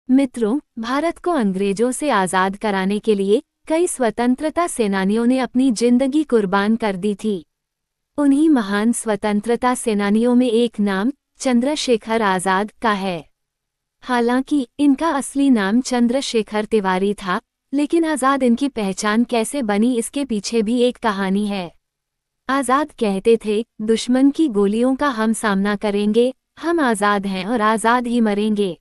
मित्रों, भारत को अंग्रेजों से आज़ाद कराने के लिए कई स्वतंत्रता सेनानियों ने अपनी जिंदगी कुर्बान कर दी थी। उन्हीं महान स्वतंत्रता सेनानियों में एक नाम चंद्रशेखर आज़ाद का है। हालांकि इनका असली नाम चंद्रशेखर तिवारी था, लेकिन आज़ाद इनकी पहचान कैसे बनी इसके पीछे भी एक कहानी है। आज़ाद कहते थे, दुश्मन की गोलियों का हम सामना करेंगे, हम आज़ाद हैं और आज़ाद ही मरेंगे।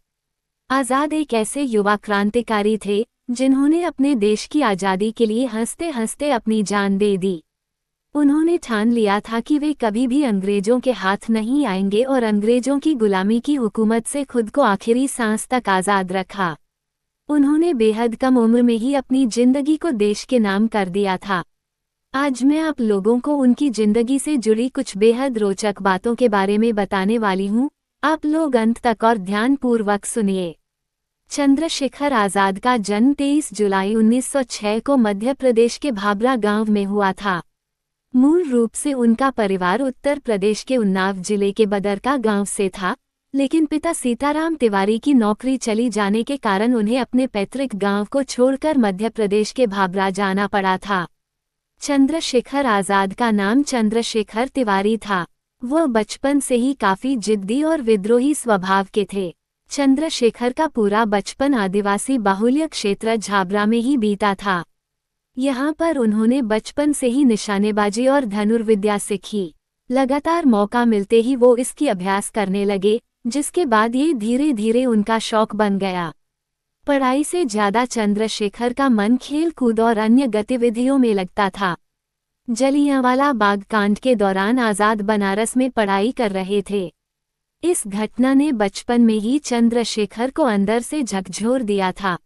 आज़ाद एक ऐसे युवा क्रांतिकारी थे जिन्होंने अपने देश की आज़ादी के लिए हंसते हंसते अपनी जान दे दी। उन्होंने ठान लिया था कि वे कभी भी अंग्रेजों के हाथ नहीं आएंगे और अंग्रेजों की गुलामी की हुकूमत से खुद को आखिरी सांस तक आज़ाद रखा। उन्होंने बेहद कम उम्र में ही अपनी जिंदगी को देश के नाम कर दिया था। आज मैं आप लोगों को उनकी जिंदगी से जुड़ी कुछ बेहद रोचक बातों के बारे में बताने वाली हूँ। आप लोग अंत तक और ध्यानपूर्वक सुनिए। चंद्रशेखर आज़ाद का जन्म 23 जुलाई 1906 को मध्य प्रदेश के भाभरा गांव में हुआ था। मूल रूप से उनका परिवार उत्तर प्रदेश के उन्नाव जिले के बदरका गांव से था, लेकिन पिता सीताराम तिवारी की नौकरी चली जाने के कारण उन्हें अपने पैतृक गांव को छोड़कर मध्य प्रदेश के भाभरा जाना पड़ा था। चंद्रशेखर आज़ाद का नाम चंद्रशेखर तिवारी था। वह बचपन से ही काफी जिद्दी और विद्रोही स्वभाव के थे। चंद्रशेखर का पूरा बचपन आदिवासी बाहुल्य क्षेत्र झाबरा में ही बीता था। यहाँ पर उन्होंने बचपन से ही निशानेबाजी और धनुर्विद्या सीखी। लगातार मौका मिलते ही वो इसकी अभ्यास करने लगे, जिसके बाद ये धीरे धीरे उनका शौक बन गया। पढ़ाई से ज्यादा चंद्रशेखर का मन खेल कूद और अन्य गतिविधियों में लगता था। जलियांवाला बाग कांड के दौरान आज़ाद बनारस में पढ़ाई कर रहे थे। इस घटना ने बचपन में ही चंद्रशेखर को अंदर से झकझोर दिया था।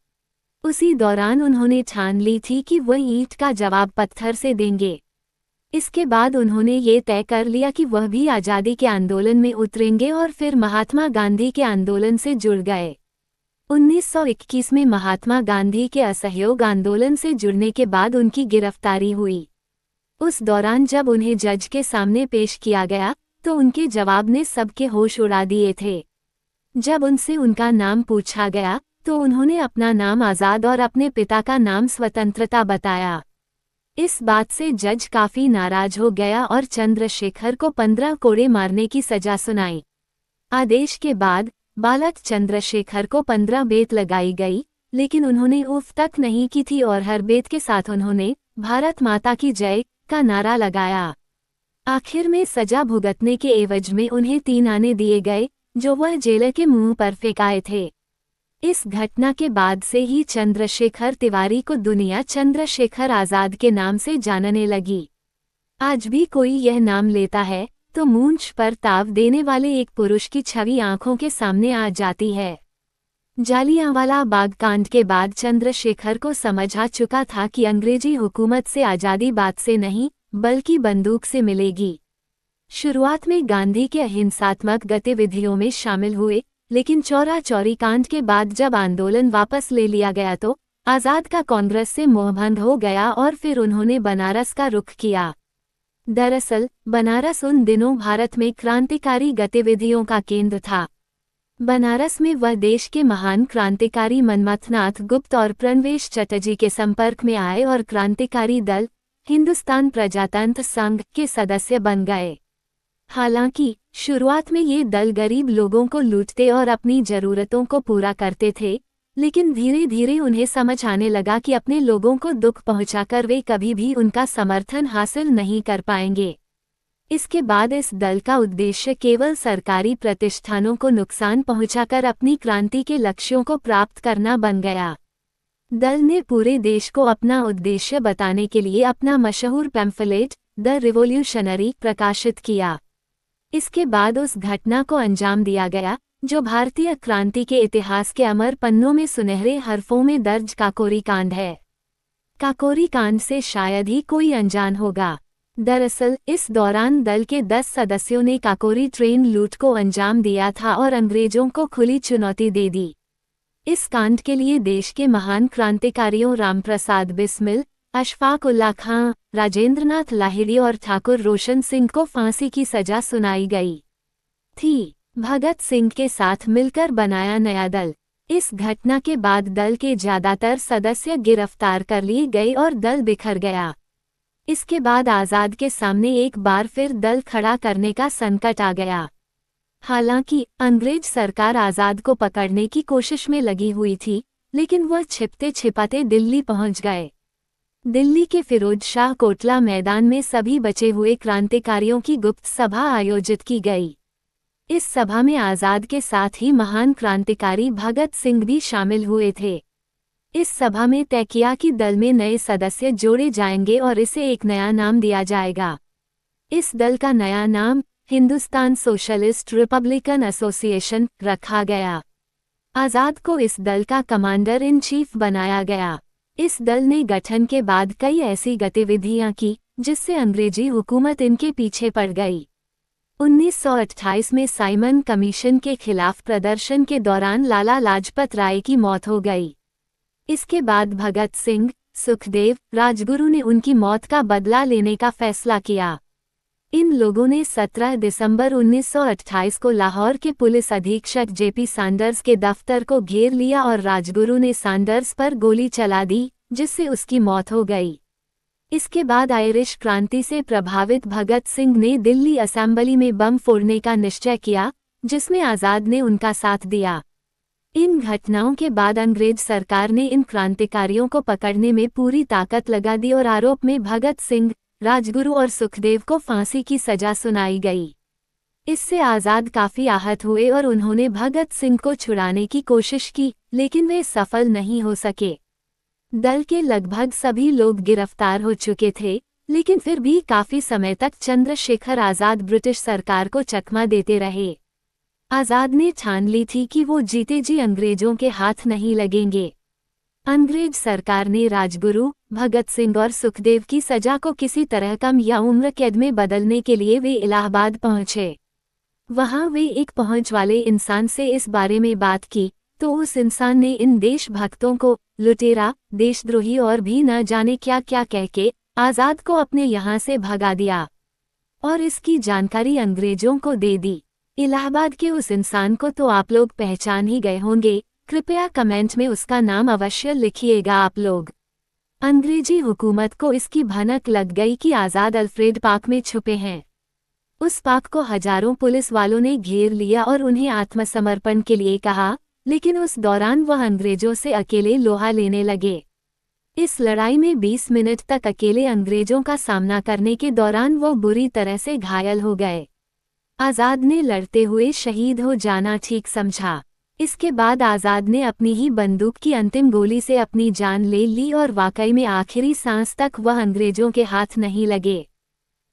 उसी दौरान उन्होंने ठान ली थी कि वह ईंट का जवाब पत्थर से देंगे। इसके बाद उन्होंने ये तय कर लिया कि वह भी आज़ादी के आंदोलन में उतरेंगे और फिर महात्मा गांधी के आंदोलन से जुड़ गए। 1921 में महात्मा गांधी के असहयोग आंदोलन से जुड़ने के बाद उनकी गिरफ्तारी हुई। उस दौरान जब उन्हें जज के सामने पेश किया गया तो उनके जवाब ने सबके होश उड़ा दिए थे। जब उनसे उनका नाम पूछा गया तो उन्होंने अपना नाम आज़ाद और अपने पिता का नाम स्वतंत्रता बताया। इस बात से जज काफी नाराज हो गया और चंद्रशेखर को 15 कोड़े मारने की सजा सुनाई। आदेश के बाद बालक चंद्रशेखर को 15 बेत लगाई गई, लेकिन उन्होंने उफ तक नहीं की थी और हर बेत के साथ उन्होंने भारत माता की जय का नारा लगाया। आखिर में सजा भुगतने के एवज में उन्हें 3 आने दिए गए, जो वह जेलर के मुंह पर फेंकाए थे। इस घटना के बाद से ही चंद्रशेखर तिवारी को दुनिया चंद्रशेखर आज़ाद के नाम से जानने लगी। आज भी कोई यह नाम लेता है तो मूंछ पर ताव देने वाले एक पुरुष की छवि आंखों के सामने आ जाती है। जालियांवाला बाग कांड के बाद चंद्रशेखर को समझ आ चुका था कि अंग्रेजी हुकूमत से आज़ादी बात से नहीं बल्कि बंदूक से मिलेगी। शुरुआत में गांधी के अहिंसात्मक गतिविधियों में शामिल हुए, लेकिन चौरा चौरी कांड के बाद जब आंदोलन वापस ले लिया गया तो आज़ाद का कांग्रेस से मोहभंग हो गया और फिर उन्होंने बनारस का रुख किया। दरअसल बनारस उन दिनों भारत में क्रांतिकारी गतिविधियों का केंद्र था। बनारस में वह देश के महान क्रांतिकारी मनमथनाथ गुप्त और प्रणवेश चटर्जी के संपर्क में आए और क्रांतिकारी दल हिंदुस्तान प्रजातंत्र संघ के सदस्य बन गए। हालांकि शुरुआत में ये दल गरीब लोगों को लूटते और अपनी जरूरतों को पूरा करते थे, लेकिन धीरे धीरे उन्हें समझ आने लगा कि अपने लोगों को दुख पहुंचाकर वे कभी भी उनका समर्थन हासिल नहीं कर पाएंगे। इसके बाद इस दल का उद्देश्य केवल सरकारी प्रतिष्ठानों को नुकसान पहुंचाकर अपनी क्रांति के लक्ष्यों को प्राप्त करना बन गया। दल ने पूरे देश को अपना उद्देश्य बताने के लिए अपना मशहूर पैम्फलेट द रिवॉल्यूशनरी प्रकाशित किया। इसके बाद उस घटना को अंजाम दिया गया जो भारतीय क्रांति के इतिहास के अमर पन्नों में सुनहरे हरफों में दर्ज काकोरी कांड है। काकोरी कांड से शायद ही कोई अनजान होगा। दरअसल इस दौरान दल के 10 सदस्यों ने काकोरी ट्रेन लूट को अंजाम दिया था और अंग्रेजों को खुली चुनौती दे दी। इस कांड के लिए देश के महान क्रांतिकारियों रामप्रसाद बिस्मिल, अशफाक उल्लाह खां, राजेंद्रनाथ लाहिड़ी और ठाकुर रोशन सिंह को फांसी की सजा सुनाई गई थी। भगत सिंह के साथ मिलकर बनाया नया दल। इस घटना के बाद दल के ज्यादातर सदस्य गिरफ्तार कर लिए गए और दल बिखर गया। इसके बाद आज़ाद के सामने एक बार फिर दल खड़ा करने का संकट आ गया। हालांकि अंग्रेज सरकार आज़ाद को पकड़ने की कोशिश में लगी हुई थी, लेकिन वह छिपते छिपाते दिल्ली पहुंच गए। दिल्ली के फिरोज शाह कोटला मैदान में सभी बचे हुए क्रांतिकारियों की गुप्त सभा आयोजित की गई। इस सभा में आज़ाद के साथ ही महान क्रांतिकारी भगत सिंह भी शामिल हुए थे। इस सभा में तय किया कि दल में नए सदस्य जोड़े जाएंगे और इसे एक नया नाम दिया जाएगा। इस दल का नया नाम हिंदुस्तान सोशलिस्ट रिपब्लिकन एसोसिएशन रखा गया। आज़ाद को इस दल का कमांडर इन चीफ बनाया गया। इस दल ने गठन के बाद कई ऐसी गतिविधियां की जिससे अंग्रेजी हुकूमत इनके पीछे पड़ गई। 1928 में साइमन कमीशन के खिलाफ प्रदर्शन के दौरान लाला लाजपत राय की मौत हो गई। इसके बाद भगत सिंह, सुखदेव, राजगुरु ने उनकी मौत का बदला लेने का फैसला किया। इन लोगों ने 17 दिसंबर 1928 को लाहौर के पुलिस अधीक्षक जेपी सैंडर्स के दफ्तर को घेर लिया और राजगुरु ने सैंडर्स पर गोली चला दी, जिससे उसकी मौत हो गई। इसके बाद आयरिश क्रांति से प्रभावित भगत सिंह ने दिल्ली असेंबली में बम फोड़ने का निश्चय किया, जिसमें आज़ाद ने उनका साथ दिया। इन घटनाओं के बाद अंग्रेज सरकार ने इन क्रांतिकारियों को पकड़ने में पूरी ताकत लगा दी और आरोप में भगत सिंह, राजगुरु और सुखदेव को फांसी की सजा सुनाई गई। इससे आज़ाद काफी आहत हुए और उन्होंने भगत सिंह को छुड़ाने की कोशिश की, लेकिन वे सफल नहीं हो सके। दल के लगभग सभी लोग गिरफ्तार हो चुके थे, लेकिन फिर भी काफी समय तक चंद्रशेखर आज़ाद ब्रिटिश सरकार को चकमा देते रहे। आज़ाद ने ठान ली थी कि वो जीते जी अंग्रेजों के हाथ नहीं लगेंगे। अंग्रेज सरकार ने राजगुरु, भगत सिंह और सुखदेव की सजा को किसी तरह कम या उम्र कैद में बदलने के लिए वे इलाहाबाद पहुंचे। वहां वे एक पहुंच वाले इंसान से इस बारे में बात की, तो उस इंसान ने इन देशभक्तों को लुटेरा, देशद्रोही और भी न जाने क्या क्या कह के आज़ाद को अपने यहाँ से भगा दिया और इसकी जानकारी अंग्रेजों को दे दी। इलाहाबाद के उस इंसान को तो आप लोग पहचान ही गए होंगे, कृपया कमेंट में उसका नाम अवश्य लिखिएगा आप लोग। अंग्रेजी हुकूमत को इसकी भनक लग गई कि आज़ाद अल्फ्रेड पार्क में छुपे हैं। उस पार्क को हजारों पुलिस वालों ने घेर लिया और उन्हें आत्मसमर्पण के लिए कहा, लेकिन उस दौरान वह अंग्रेजों से अकेले लोहा लेने लगे। इस लड़ाई में 20 मिनट तक अकेले अंग्रेजों का सामना करने के दौरान वो बुरी तरह से घायल हो गए। आज़ाद ने लड़ते हुए शहीद हो जाना ठीक समझा। इसके बाद आज़ाद ने अपनी ही बंदूक की अंतिम गोली से अपनी जान ले ली और वाकई में आखिरी सांस तक वह अंग्रेजों के हाथ नहीं लगे।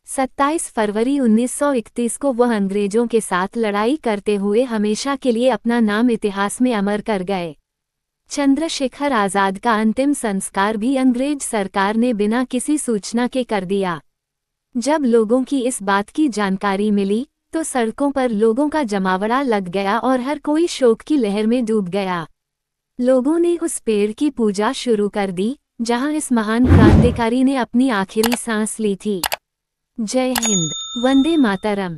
27 फरवरी 1931 को वह अंग्रेजों के साथ लड़ाई करते हुए हमेशा के लिए अपना नाम इतिहास में अमर कर गए। चंद्रशेखर आज़ाद का अंतिम संस्कार भी अंग्रेज सरकार ने बिना किसी सूचना के कर दिया। जब लोगों की इस बात की जानकारी मिली तो सड़कों पर लोगों का जमावड़ा लग गया और हर कोई शोक की लहर में डूब गया। लोगों ने उस पेड़ की पूजा शुरू कर दी जहां इस महान क्रांतिकारी ने अपनी आखिरी सांस ली थी। जय हिंद, वंदे मातरम।